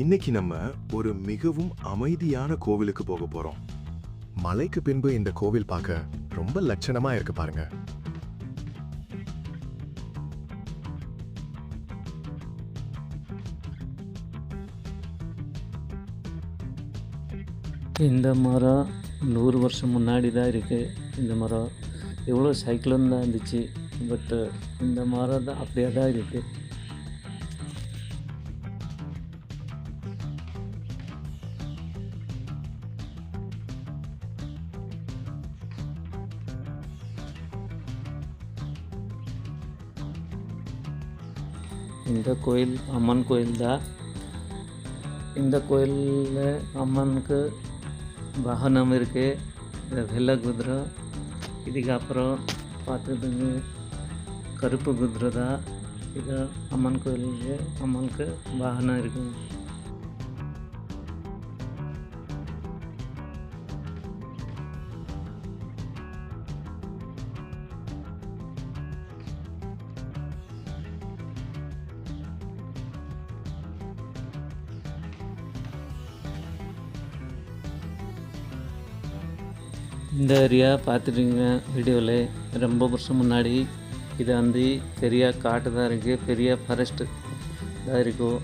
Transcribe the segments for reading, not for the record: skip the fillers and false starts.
இன்னைக்கு நம்ம ஒரு மிகவும் அமைதியான கோவிலுக்கு போக போறோம். மலைக்கு பின்பு இந்த கோவில் பார்க்க ரொம்ப லட்சணமா இருக்கு பாருங்க. இந்த மரம் 100 வருஷம் முன்னாடி தான் இருக்குது. இந்த மரம் எவ்வளோ சைக்கிளும் தான் இருந்துச்சு. பட்டு இந்த மரம் தான் அப்படியே தான் இருக்குது. இந்த கோயில் அம்மன் கோயில் தான். இந்த கோயிலில் அம்மனுக்கு வாகனம் இருக்குது, வெள்ளை குதிரை. இதுக்கு அப்புறம் பார்த்துக்கிட்டுங்க கருப்பு குதிரை தான். இது அம்மன் கோயிலுக்கு அம்மனுக்கு வாகனம் இருக்குது. இந்த ஏரியா பார்த்துட்டீங்க வீடியோவில். ரொம்ப வருஷம் முன்னாடி இது வந்து பெரிய காட்டு தான் இருக்குது, பெரிய ஃபாரஸ்ட்டு தான் இருக்கும்.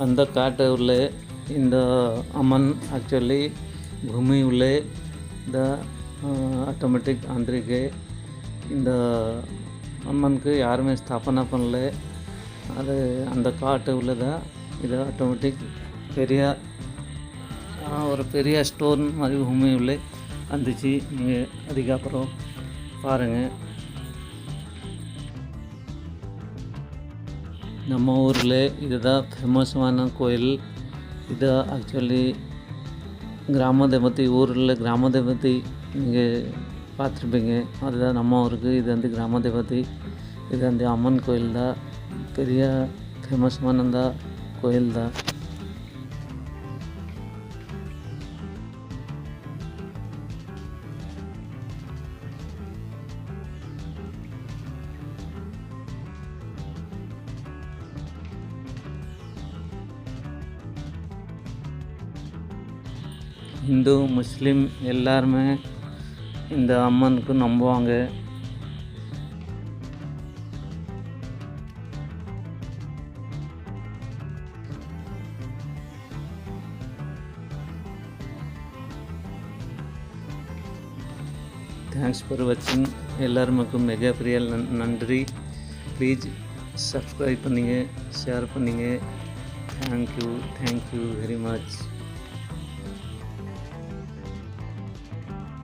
அந்த காட்டு உள்ள இந்த அம்மன் ஆக்சுவலி ಭೂಮಿ உள்ளே ದ ஆட்டோமேட்டிக் ஆந்திரிக்கு இந்த அம்மனுக்கு யாருமே ஸ்தாபனை பண்ணல. அது அந்த காட்டு உள்ளதான். இது ஆட்டோமேட்டிக் பெரிய ஒரு பெரிய ஸ்டோன் மாதிரி பூமி உள்ளே வந்துச்சு. நீங்கள் அதுக்கப்புறம் பாருங்கள். நம்ம ஊரில் இதுதான் ஃபேமஸான கோயில். இது ஆக்சுவலி கிராம தேவதை, ஊரில் கிராம தேவதை நீங்கள் பார்த்துருப்பீங்க. அதுதான் நம்ம ஊருக்கு இது வந்து கிராம தேவதை. இது வந்து அம்மன் கோயில் தான், பெரிய ஃபேமஸான கோயில் தான். இந்து முஸ்லீம் எல்லாருமே இந்த அம்மனுக்கு நம்புவாங்க. தேங்க்ஸ் ஃபார் வாட்சிங். எல்லாருக்கும் மிகப்பெரிய நன்றி. ப்ளீஸ் சப்ஸ்கிரைப் பண்ணுங்க, ஷேர் பண்ணுங்க. Thank you very much.